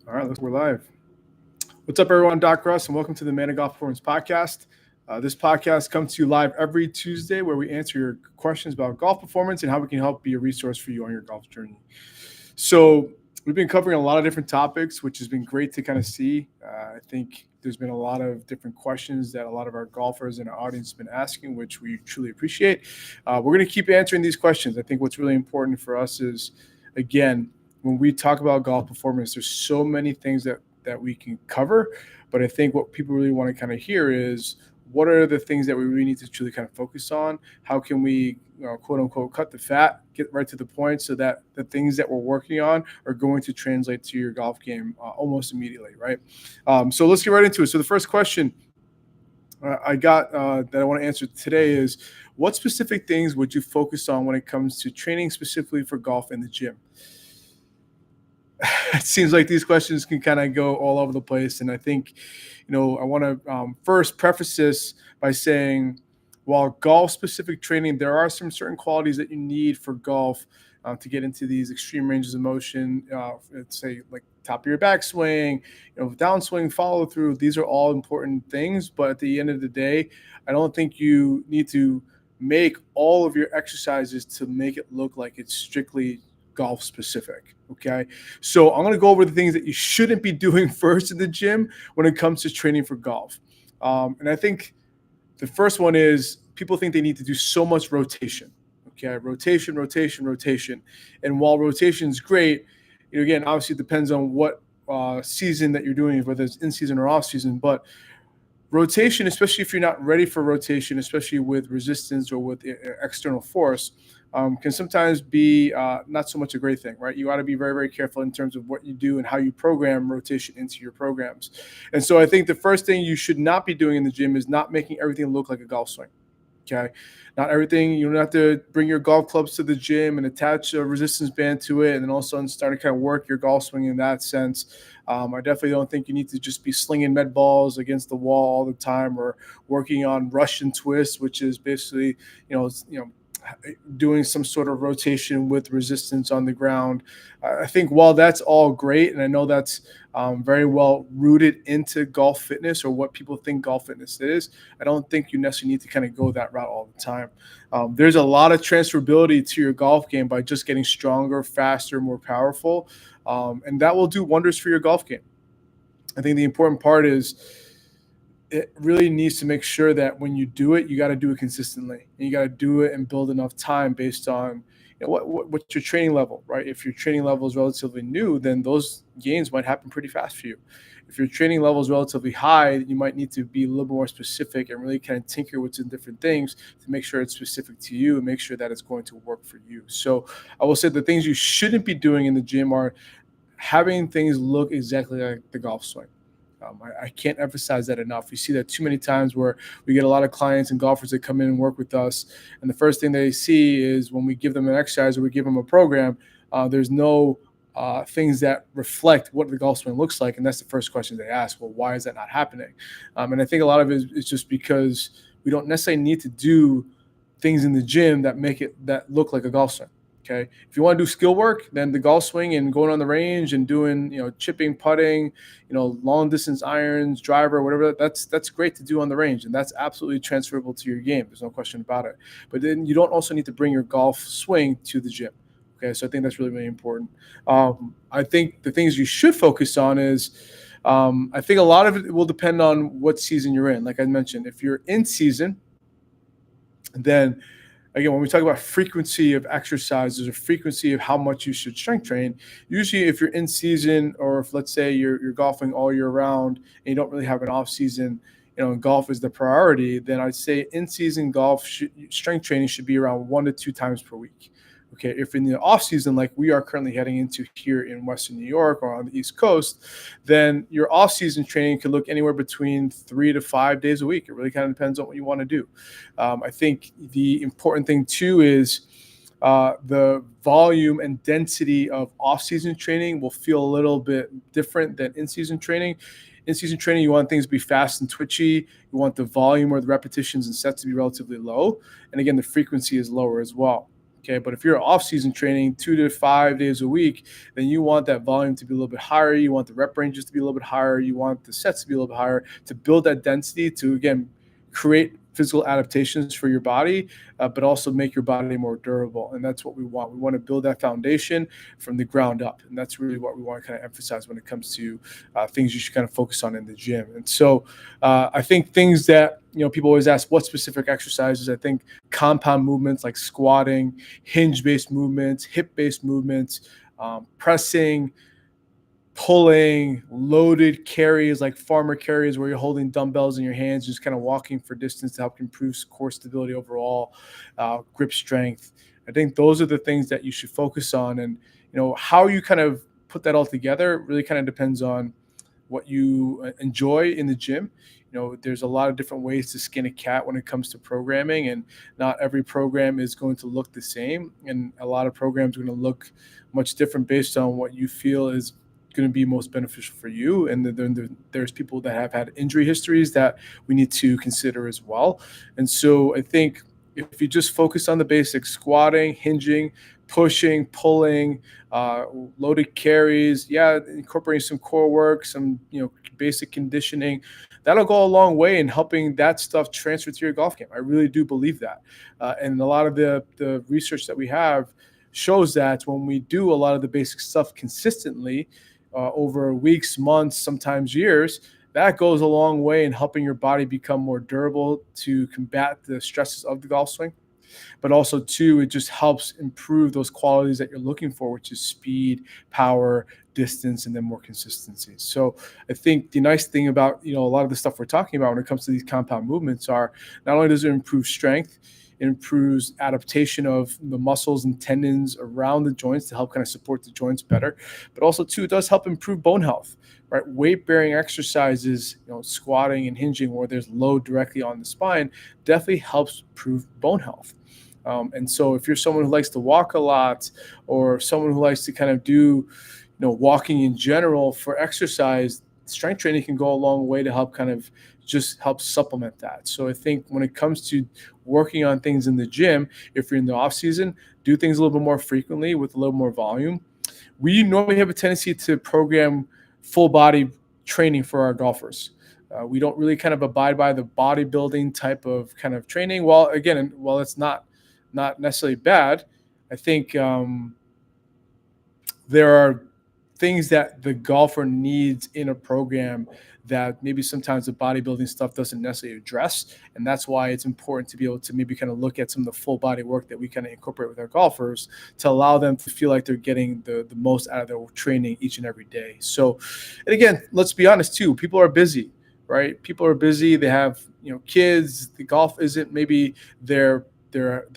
All right, we're live. What's up, everyone? Doc Russ, and welcome to the Man of Golf Performance podcast. This podcast comes to you live every Tuesday, where we answer your questions about golf performance and how we can help be a resource for you on your golf journey. So we've been covering a lot of different topics, which has been great to kind of see. I think there's been a lot of different questions that a lot of our golfers and our audience have been asking, which we truly appreciate. We're going to keep answering these questions. I think what's really important for us is, again, when we talk about golf performance, there's so many things that we can cover. But I think what people really want to kind of hear is, what are the things that we really need to truly kind of focus on? How can we, quote unquote, cut the fat, get right to the point, so that the things that we're working on are going to translate to your golf game almost immediately, right? So let's get right into it. So the first question I got that I want to answer today is, what specific things would you focus on when it comes to training specifically for golf in the gym? It seems like these questions can kind of go all over the place. And I think, I want to first preface this by saying, while golf-specific training, there are some certain qualities that you need for golf to get into these extreme ranges of motion. Let's say like top of your backswing, downswing, follow through. These are all important things. But at the end of the day, I don't think you need to make all of your exercises to make it look like it's strictly golf specific. Okay. So I'm going to go over the things that you shouldn't be doing first in the gym when it comes to training for golf. And I think the first one is, people think they need to do so much rotation. Okay. Rotation. And while rotation is great, again, obviously it depends on what season that you're doing, whether it's in season or off season, but rotation, especially if you're not ready for rotation, especially with resistance or with external force, can sometimes be not so much a great thing, right? You got to be very, very careful in terms of what you do and how you program rotation into your programs. And so I think the first thing you should not be doing in the gym is not making everything look like a golf swing. Okay. Not everything, you don't have to bring your golf clubs to the gym and attach a resistance band to it and then all of a sudden start to kind of work your golf swing in that sense. I definitely don't think you need to just be slinging med balls against the wall all the time, or working on Russian twist, which is basically, doing some sort of rotation with resistance on the ground. I think while that's all great, and I know that's very well rooted into golf fitness or what people think golf fitness is, I don't think you necessarily need to kind of go that route all the time. There's a lot of transferability to your golf game by just getting stronger, faster, more powerful, and that will do wonders for your golf game. I think the important part is, it really needs to make sure that when you do it, you got to do it consistently, and you got to do it and build enough time based on what's your training level, right? If your training level is relatively new, then those gains might happen pretty fast for you. If your training level is relatively high, you might need to be a little more specific and really kind of tinker with some different things to make sure it's specific to you and make sure that it's going to work for you. So I will say the things you shouldn't be doing in the gym are having things look exactly like the golf swing. I can't emphasize that enough. We see that too many times where we get a lot of clients and golfers that come in and work with us, and the first thing they see is, when we give them an exercise or we give them a program, there's no things that reflect what the golf swing looks like, and that's the first question they ask. Well, why is that not happening? And I think a lot of it is just because we don't necessarily need to do things in the gym that look like a golf swing. Okay. If you want to do skill work, then the golf swing and going on the range and doing, chipping, putting, long distance irons, driver, whatever, that's great to do on the range. And that's absolutely transferable to your game. There's no question about it. But then you don't also need to bring your golf swing to the gym. Okay. So I think that's really, really important. I think the things you should focus on is, I think a lot of it will depend on what season you're in. Like I mentioned, if you're in season, then again, when we talk about frequency of exercises or frequency of how much you should strength train, usually if you're in season, or if, let's say, you're golfing all year round and you don't really have an off season, and golf is the priority, then I'd say in season golf strength training should be around 1 to 2 times per week. Okay, if in the off season, like we are currently heading into here in Western New York or on the East Coast, then your off season training could look anywhere between 3 to 5 days a week. It really kind of depends on what you want to do. I think the important thing too is the volume and density of off season training will feel a little bit different than in season training. In season training, you want things to be fast and twitchy. You want the volume or the repetitions and sets to be relatively low. And again, the frequency is lower as well. Okay, but if you're off-season training 2 to 5 days a week, then you want that volume to be a little bit higher. You want the rep ranges to be a little bit higher. You want the sets to be a little bit higher to build that density to, again, create physical adaptations for your body, but also make your body more durable. And that's what we want. We want to build that foundation from the ground up. And that's really what we want to kind of emphasize when it comes to things you should kind of focus on in the gym. And so I think things that, people always ask what specific exercises. I think compound movements like squatting, hinge-based movements, hip-based movements, pressing, pulling, loaded carries like farmer carries where you're holding dumbbells in your hands, just kind of walking for distance to help improve core stability overall, grip strength. I think those are the things that you should focus on. And, how you kind of put that all together really kind of depends on what you enjoy in the gym. There's a lot of different ways to skin a cat when it comes to programming, and not every program is going to look the same. And a lot of programs are going to look much different based on what you feel is going to be most beneficial for you. And then there's people that have had injury histories that we need to consider as well. And so I think if you just focus on the basics, squatting, hinging, pushing, pulling, loaded carries, incorporating some core work, some basic conditioning, that'll go a long way in helping that stuff transfer to your golf game. I really do believe that. And a lot of the research that we have shows that when we do a lot of the basic stuff consistently over weeks, months, sometimes years, that goes a long way in helping your body become more durable to combat the stresses of the golf swing. But also, too, it just helps improve those qualities that you're looking for, which is speed, power, distance, and then more consistency. So I think the nice thing about, a lot of the stuff we're talking about when it comes to these compound movements are not only does it improve strength, it improves adaptation of the muscles and tendons around the joints to help kind of support the joints better, but also, too, it does help improve bone health. Right, weight-bearing exercises, squatting and hinging, where there's load directly on the spine, definitely helps improve bone health. And so, if you're someone who likes to walk a lot, or someone who likes to kind of do, walking in general for exercise, strength training can go a long way to help kind of just help supplement that. So I think when it comes to working on things in the gym, if you're in the off season, do things a little bit more frequently with a little more volume. We normally have a tendency to program full body training for our golfers. We don't really kind of abide by the bodybuilding type of kind of training. While it's not necessarily bad, I think there are things that the golfer needs in a program that maybe sometimes the bodybuilding stuff doesn't necessarily address. And that's why it's important to be able to maybe kind of look at some of the full body work that we kind of incorporate with our golfers to allow them to feel like they're getting the most out of their training each and every day. So, and again, let's be honest too, people are busy, right? People are busy. They have, kids. The golf isn't maybe their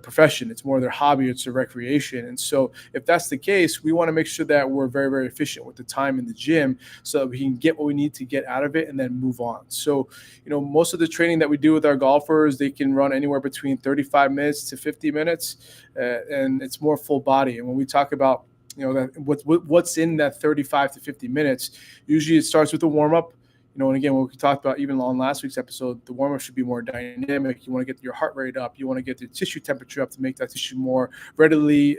profession. It's more their hobby. It's their recreation. And so if that's the case, we want to make sure that we're very, very efficient with the time in the gym so that we can get what we need to get out of it and then move on. So, most of the training that we do with our golfers, they can run anywhere between 35 minutes to 50 minutes, and it's more full body. And when we talk about, that what's in that 35 to 50 minutes, usually it starts with a warm-up. And again, what we talked about even on last week's episode, the warm-up should be more dynamic. You want to get your heart rate up. You want to get the tissue temperature up to make that tissue more readily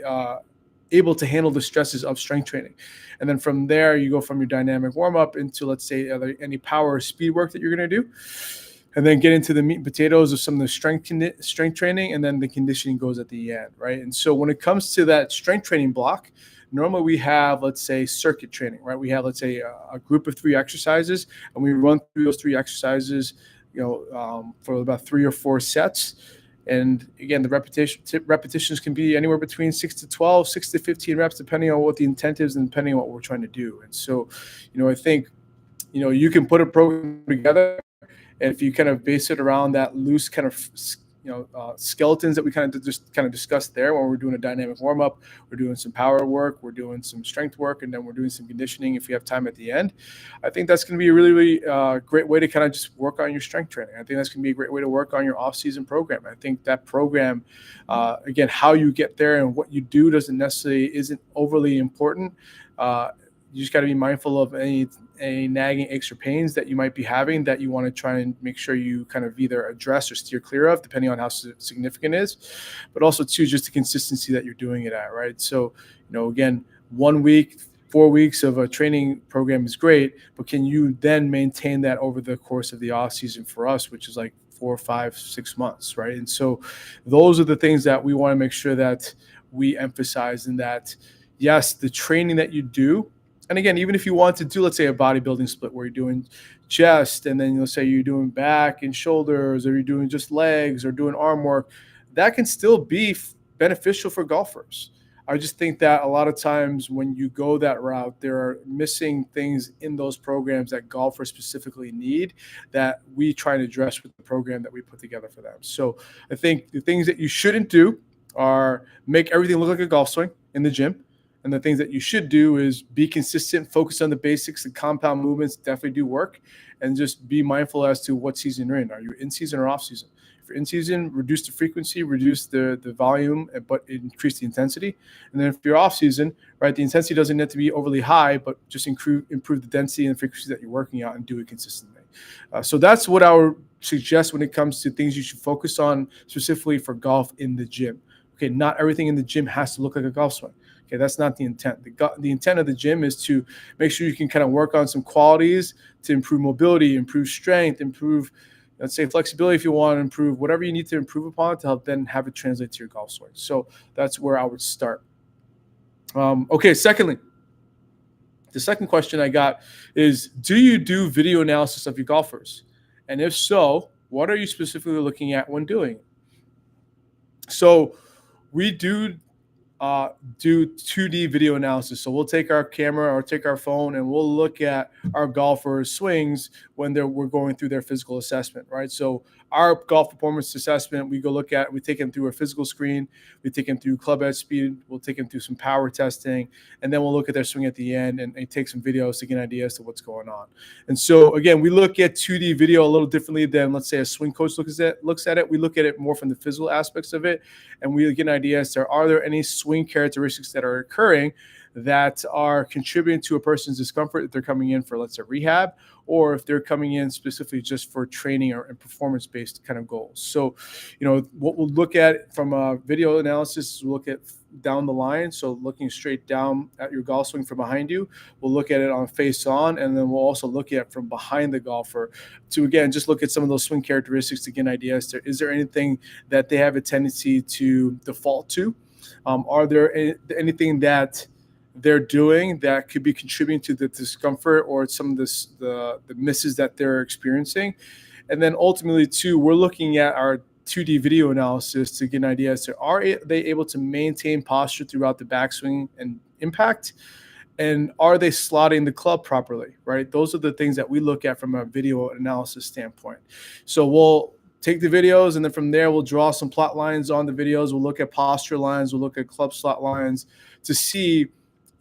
able to handle the stresses of strength training. And then from there, you go from your dynamic warm-up into, let's say, any power or speed work that you're going to do. And then get into the meat and potatoes of some of the strength training, and then the conditioning goes at the end, right? And so when it comes to that strength training block, normally we have, let's say, circuit training, right? We have, let's say, a group of 3 exercises, and we run through those 3 exercises, for about 3 or 4 sets. And again, the repetitions can be anywhere between 6 to 12, 6 to 15 reps, depending on what the intent is and depending on what we're trying to do. And so, I think, you can put a program together, and if you kind of base it around that loose kind of skeletons that we kind of discussed there when we're doing a dynamic warm-up, we're doing some power work, we're doing some strength work, and then we're doing some conditioning if you have time at the end. I think that's going to be a really, really great way to kind of just work on your strength training. I think that's going to be a great way to work on your off-season program. I think that program, again, how you get there and what you do isn't overly important. You just got to be mindful of any any nagging aches or pains that you might be having that you want to try and make sure you kind of either address or steer clear of, depending on how significant it is, but also too just the consistency that you're doing it at, right? So, again, 1 week, 4 weeks of a training program is great, but can you then maintain that over the course of the off season for us, which is like 4, 5, 6 months, right? And so those are the things that we want to make sure that we emphasize, in that, yes, the training that you do, and again, even if you want to do, let's say, a bodybuilding split where you're doing chest, and then let's say you're doing back and shoulders, or you're doing just legs, or doing arm work, that can still be beneficial for golfers. I just think that a lot of times when you go that route, there are missing things in those programs that golfers specifically need that we try and address with the program that we put together for them. So I think the things that you shouldn't do are make everything look like a golf swing in the gym. And the things that you should do is be consistent, focus on the basics. The compound movements definitely do work, and just be mindful as to what season you're in. Are you in season or off season? If you're in season, reduce the frequency, reduce the volume, but increase the intensity. And then if you're off season, right, the intensity doesn't need to be overly high, but just improve the density and the frequency that you're working out, and do it consistently. So that's what I would suggest when it comes to things you should focus on specifically for golf in the gym. Okay, not everything in the gym has to look like a golf swing. Okay, that's not the intent. The intent of the gym is to make sure you can kind of work on some qualities to improve mobility, improve strength, improve, let's say, flexibility if you want to improve whatever you need to improve upon to help then have it translate to your golf swing. So that's where I would start. Okay, secondly, the second question I got is, do you do video analysis of your golfers? And if so, what are you specifically looking at when doing it? So we do 2D video analysis. So we'll take our camera or take our phone and we'll look at our golfers' swings when we're going through their physical assessment, right? So our golf performance assessment, we take them through a physical screen, we take them through club head speed, we'll take them through some power testing, and then we'll look at their swing at the end and take some videos to get an idea as to what's going on. And so again, we look at 2D video a little differently than, let's say, a swing coach looks at it. We look at it more from the physical aspects of it, and we get an idea as to, are there any swing characteristics that are occurring that are contributing to a person's discomfort if they're coming in for, let's say, rehab, or if they're coming in specifically just for training or performance-based kind of goals. So, what we'll look at from a video analysis is we'll look at down the line. So looking straight down at your golf swing from behind you, we'll look at it on face on, and then we'll also look at from behind the golfer to, again, just look at some of those swing characteristics to get an idea as to, is there anything that they have a tendency to default to? Are there anything that they're doing that could be contributing to the discomfort or some of the misses that they're experiencing? And then ultimately, too, we're looking at our 2D video analysis to get an idea as to, are they able to maintain posture throughout the backswing and impact? And are they slotting the club properly, right? Those are the things that we look at from a video analysis standpoint. So we'll take the videos, and then from there, we'll draw some plot lines on the videos. We'll look at posture lines. We'll look at club slot lines to see,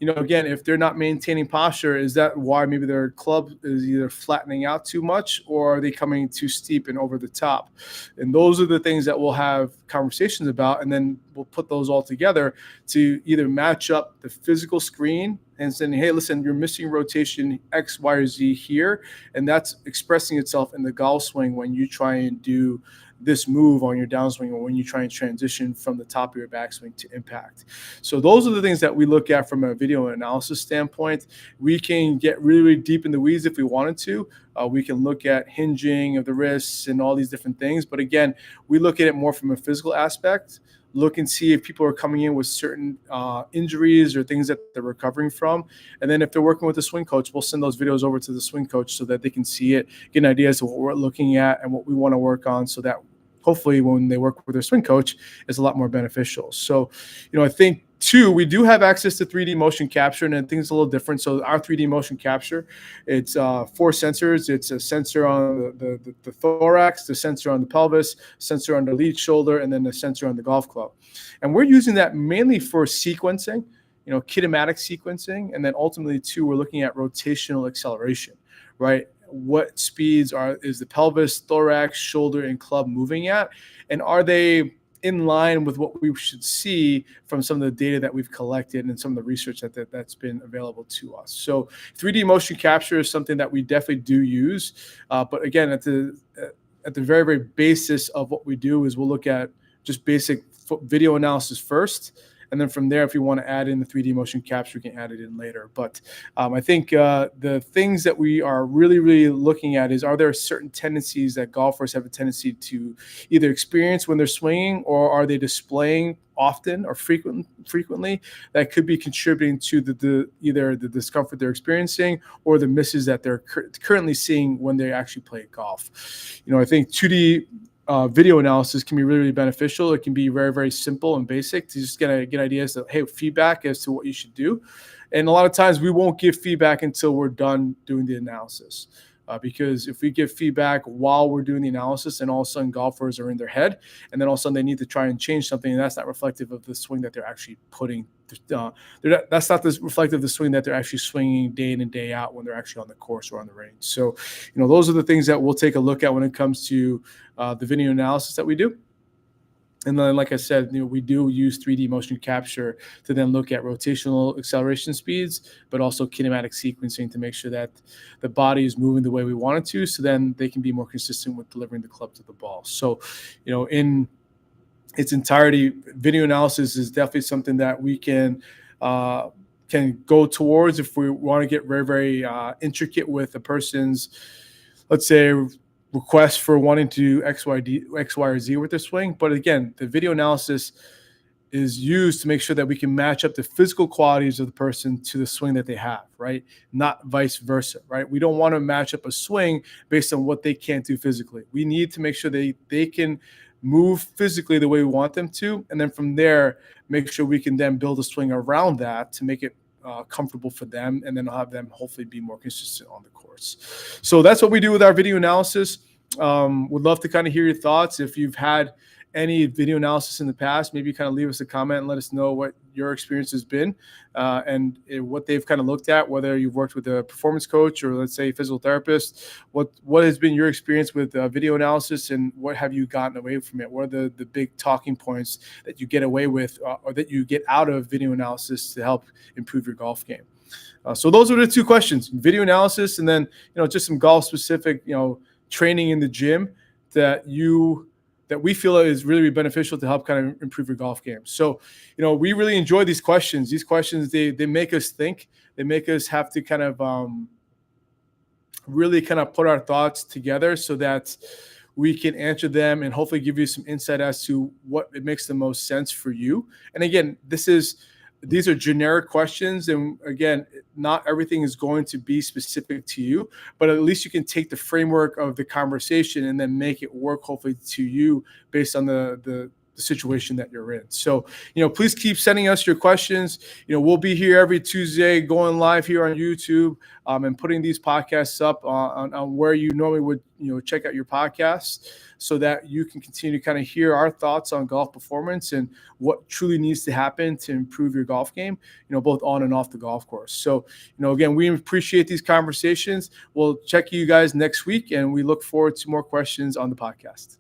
again, if they're not maintaining posture, is that why maybe their club is either flattening out too much, or are they coming too steep and over the top? And those are the things that we'll have conversations about, and then we'll put those all together to either match up the physical screen and saying, hey, listen, you're missing rotation X, Y, or Z here, and that's expressing itself in the golf swing when you try and do this move on your downswing, or when you try and transition from the top of your backswing to impact. So those are the things that we look at from a video analysis standpoint. We can get really, really deep in the weeds if we wanted to. We can look at hinging of the wrists and all these different things. But again, we look at it more from a physical aspect. Look and see if people are coming in with certain injuries or things that they're recovering from. And then if they're working with a swing coach, we'll send those videos over to the swing coach so that they can see it, get an idea as to what we're looking at and what we want to work on, so that hopefully when they work with their swing coach, it's a lot more beneficial. So, I think, too, we do have access to 3D motion capture, and things a little different. So our 3D motion capture, it's 4 sensors. It's a sensor on the thorax, the sensor on the pelvis, sensor on the lead shoulder, and then the sensor on the golf club. And we're using that mainly for sequencing, kinematic sequencing. And then ultimately, too, we're looking at rotational acceleration, right? What speeds is the pelvis, thorax, shoulder, and club moving at? And are they in line with what we should see from some of the data that we've collected and some of the research that's been available to us. So 3D motion capture is something that we definitely do use. But again, at the very, very basis of what we do is we'll look at just basic video analysis first. And then from there, if you want to add in the 3D motion capture, you can add it in later. But I think the things that we are really, really looking at is, are there certain tendencies that golfers have a tendency to either experience when they're swinging, or are they displaying often or frequently that could be contributing to either the discomfort they're experiencing or the misses that they're currently seeing when they actually play golf. I think 2D video analysis can be really, really beneficial. It can be very, very simple and basic to just get ideas of, hey, feedback as to what you should do. And a lot of times we won't give feedback until we're done doing the analysis. Because if we give feedback while we're doing the analysis, and all of a sudden golfers are in their head, and then all of a sudden they need to try and change something, and that's not reflective of the swing that they're actually putting. That's not reflective of the swing that they're actually swinging day in and day out when they're actually on the course or on the range. So, those are the things that we'll take a look at when it comes to the video analysis that we do. And then, like I said, we do use 3D motion capture to then look at rotational acceleration speeds, but also kinematic sequencing to make sure that the body is moving the way we want it to, so then they can be more consistent with delivering the club to the ball. So, in its entirety, video analysis is definitely something that we can go towards if we want to get very, very intricate with a person's, let's say, request for wanting to do X, Y, or Z with their swing. But again, the video analysis is used to make sure that we can match up the physical qualities of the person to the swing that they have, right? Not vice versa, right? We don't want to match up a swing based on what they can't do physically. We need to make sure they can move physically the way we want them to. And then from there, make sure we can then build a swing around that to make it comfortable for them, and then have them hopefully be more consistent on the course. So that's what we do with our video analysis. Would love to kind of hear your thoughts. If you've had any video analysis in the past, maybe kind of leave us a comment and let us know what your experience has been and what they've kind of looked at, whether you've worked with a performance coach or, let's say, a physical therapist. What has been your experience with video analysis, and what have you gotten away from it? What are the big talking points that you get away with or that you get out of video analysis to help improve your golf game? So those are the two questions: video analysis, and then just some golf specific training in the gym that we feel is really beneficial to help kind of improve your golf game. So, we really enjoy these questions. These questions, they make us think. They make us have to kind of really kind of put our thoughts together so that we can answer them and hopefully give you some insight as to what it makes the most sense for you. And again, these are generic questions. And again, not everything is going to be specific to you, but at least you can take the framework of the conversation and then make it work hopefully to you based on the situation that you're in. So, please keep sending us your questions. We'll be here every Tuesday going live here on YouTube and putting these podcasts up on where you normally would, check out your podcasts, so that you can continue to kind of hear our thoughts on golf performance and what truly needs to happen to improve your golf game, both on and off the golf course. So, again, we appreciate these conversations. We'll check you guys next week, and we look forward to more questions on the podcast.